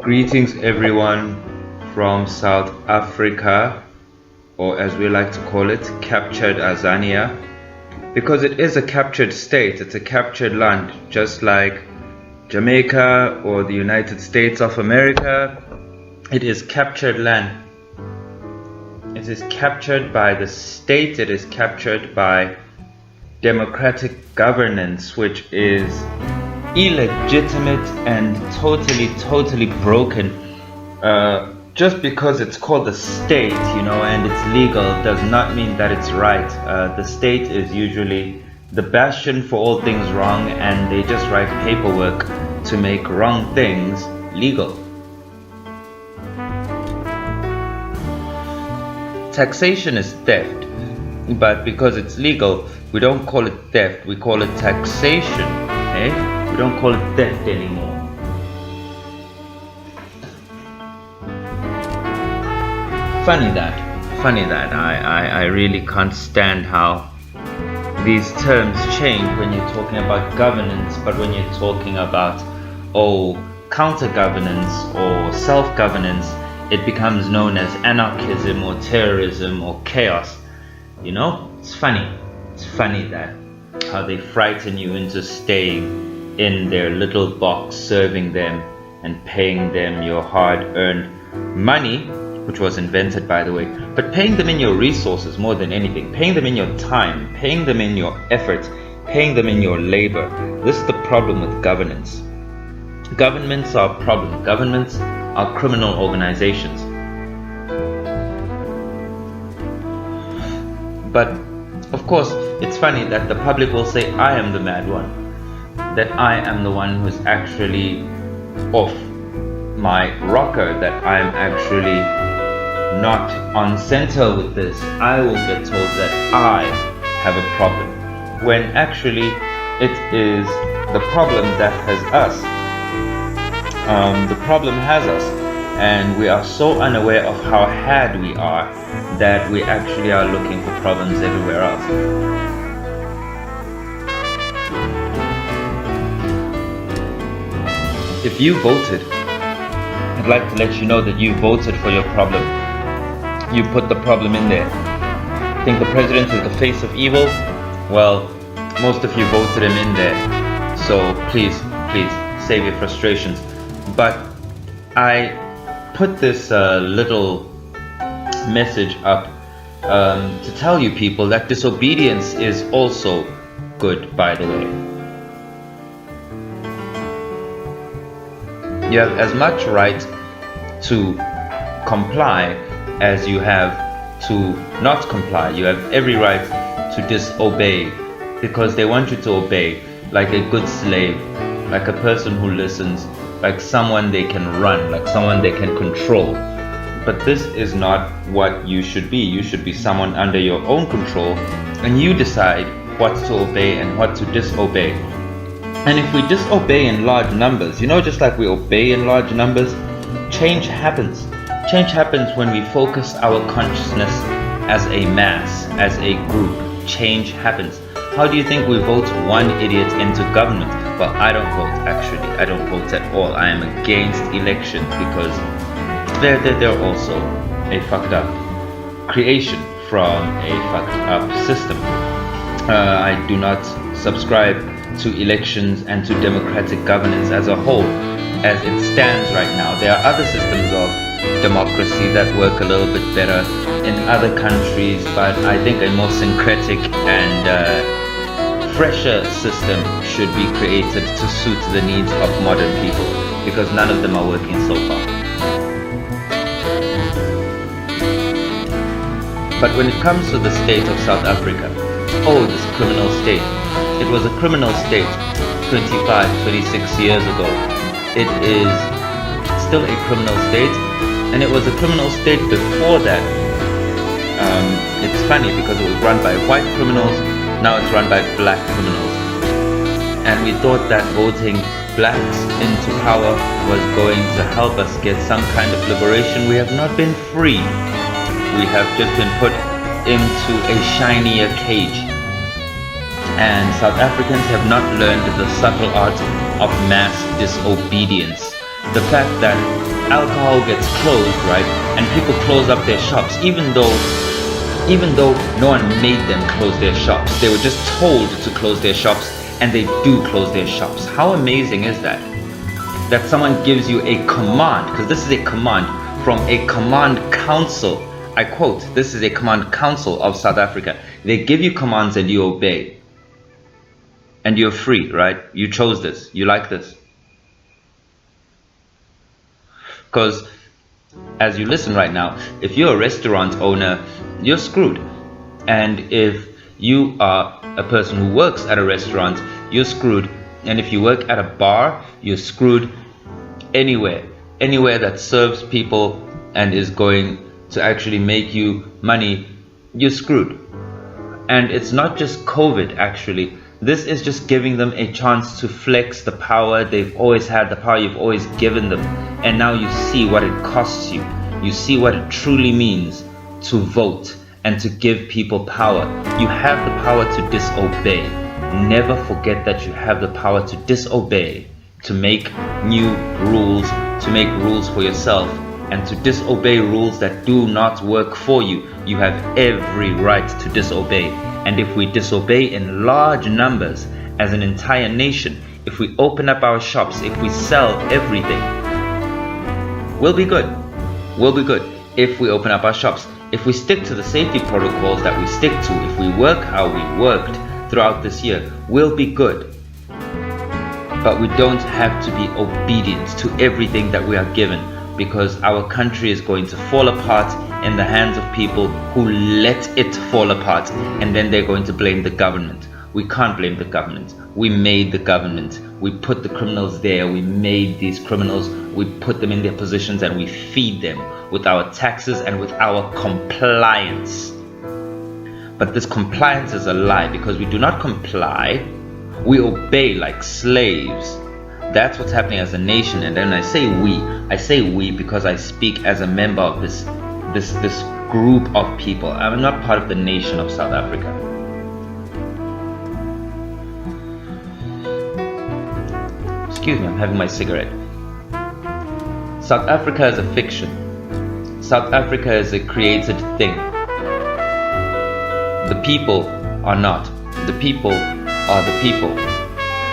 Greetings everyone from South Africa, or as we like to call it, captured Azania, because it is a captured state, it's a captured land, just like Jamaica or the United States of America. It is captured land. It is captured by the state, it is captured by democratic governance, which is illegitimate and totally broken. Just because it's called the state, and it's legal, does not mean that it's right. The state is usually the bastion for all things wrong, and they just write paperwork to make wrong things legal. Taxation is theft, but because it's legal, we don't call it theft, we call it taxation. We don't call it theft anymore. Funny that I really can't stand how these terms change when you're talking about governance, but when you're talking about counter-governance or self-governance, it becomes known as anarchism or terrorism or chaos. It's funny that how they frighten you into staying in their little box, serving them and paying them your hard-earned money, which was invented, by the way, but paying them in your resources more than anything, paying them in your time, paying them in your effort, paying them in your labor. This is the problem with governance. Governments are a problem. Governments are criminal organizations. But of course, it's funny that the public will say I am the mad one, that I am the one who's actually off my rocker, that I'm actually not on center with this. I will get told that I have a problem, when actually it is the problem that has us. The problem has us, and we are so unaware of how had we are that we actually are looking for problems everywhere else. If you voted, I'd like to let you know that you voted for your problem. You put the problem in there. Think the president is the face of evil? Well, most of you voted him in there. So please, save your frustrations. But I put this little message up to tell you people that disobedience is also good, by the way. You have as much right to comply as you have to not comply. You have every right to disobey, because they want you to obey like a good slave, like a person who listens, like someone they can run, like someone they can control. But this is not what you should be. You should be someone under your own control, and you decide what to obey and what to disobey. And if we disobey in large numbers, just like we obey in large numbers, change happens. Change happens when we focus our consciousness as a mass, as a group. Change happens. How do you think we vote one idiot into government? Well, I don't vote, actually. I don't vote at all. I am against elections because they're also a fucked up creation from a fucked up system. I do not subscribe to elections and to democratic governance as a whole, as it stands right now. There are other systems of democracy that work a little bit better in other countries, but I think a more syncretic and fresher system should be created to suit the needs of modern people, because none of them are working so far. But when it comes to the state of South Africa, this criminal state, it was a criminal state 26 years ago. It is still a criminal state, and it was a criminal state before that. It's funny because it was run by white criminals, now it's run by black criminals. And we thought that voting blacks into power was going to help us get some kind of liberation. We have not been free. We have just been put into a shinier cage. And South Africans have not learned the subtle art of mass disobedience. The fact that alcohol gets closed, right, and people close up their shops, even though no one made them close their shops. They were just told to close their shops, and they do close their shops. How amazing is that? That someone gives you a command, because this is a command from a command council. I quote, this is a command council of South Africa. They give you commands and you obey. And you're free, right? You chose this. You like this. Because as you listen right now, if you're a restaurant owner, you're screwed. And if you are a person who works at a restaurant, you're screwed. And if you work at a bar, you're screwed. Anywhere that serves people and is going to actually make you money, you're screwed. And it's not just COVID, actually. This is just giving them a chance to flex the power they've always had, the power you've always given them. And now you see what it costs you. You see what it truly means to vote and to give people power. You have the power to disobey. Never forget that you have the power to disobey, to make new rules, to make rules for yourself, and to disobey rules that do not work for you. You have every right to disobey. And if we disobey in large numbers as an entire nation, if we open up our shops, if we sell everything, we'll be good. We'll be good if we open up our shops. If we stick to the safety protocols that we stick to, if we work how we worked throughout this year, we'll be good. But we don't have to be obedient to everything that we are given, because our country is going to fall apart in the hands of people who let it fall apart, and then they're going to blame the government. We can't blame the government. We made the government. We put the criminals there. We made these criminals. We put them in their positions, and we feed them with our taxes and with our compliance. But this compliance is a lie, because we do not comply. We obey like slaves. That's what's happening as a nation. And then I say we because I speak as a member of this group of people. I'm not part of the nation of South Africa. Excuse me, I'm having my cigarette. South Africa is a fiction. South Africa is a created thing. The people are not. The people are the people.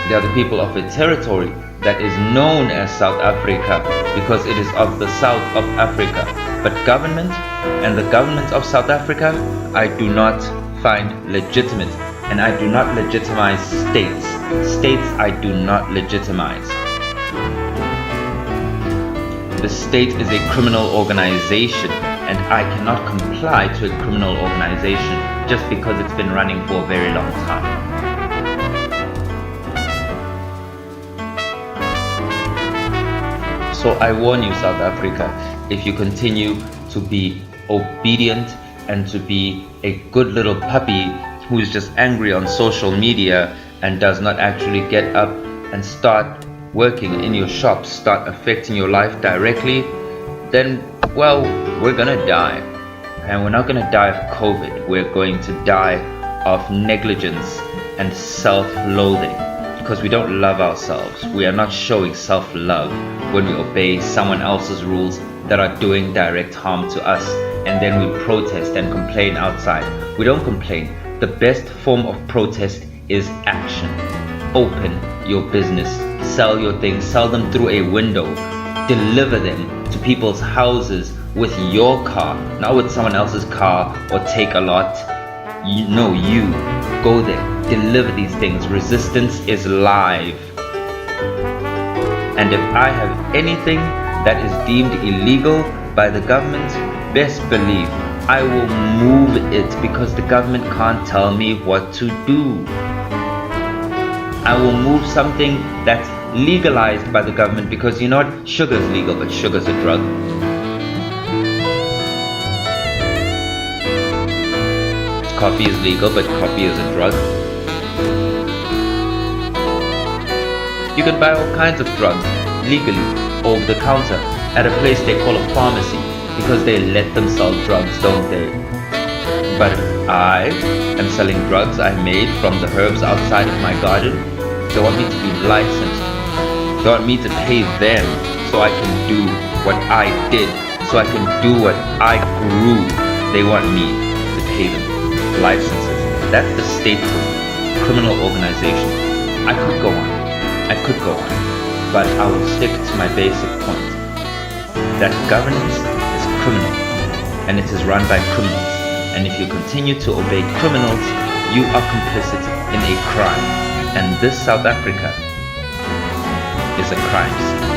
They are the people of a territory that is known as South Africa because it is of the south of Africa. But government and the government of South Africa, I do not find legitimate. And I do not legitimize states. States I do not legitimize. The state is a criminal organization, and I cannot comply to a criminal organization just because it's been running for a very long time. So I warn you, South Africa, if you continue to be obedient and to be a good little puppy who is just angry on social media and does not actually get up and start working in your shops, start affecting your life directly, then, well, we're gonna die. And we're not gonna die of COVID. We're going to die of negligence and self-loathing, because we don't love ourselves. We are not showing self-love when we obey someone else's rules that are doing direct harm to us, and then we protest and complain outside. We don't complain. The best form of protest is action. Open your business, sell your things, sell them through a window, deliver them to people's houses with your car, not with someone else's car, or take a lot. You go there, deliver these things. Resistance is live. And if I have anything that is deemed illegal by the government, best believe I will move it, because the government can't tell me what to do. I will move something that's legalized by the government, because you know what? Sugar is legal, but sugar is a drug. Coffee is legal, but coffee is a drug. You can buy all kinds of drugs legally over the counter at a place they call a pharmacy, because they let them sell drugs, don't they? But if I am selling drugs I made from the herbs outside of my garden, they want me to be licensed. They want me to pay them so I can do what I did so I can do what I grew. They want me to pay them licenses. That's the state-run criminal organization. I could go on, but I will stick to my basic point that governance is criminal and it is run by criminals. And if you continue to obey criminals, you are complicit in a crime. And this South Africa is a crime scene.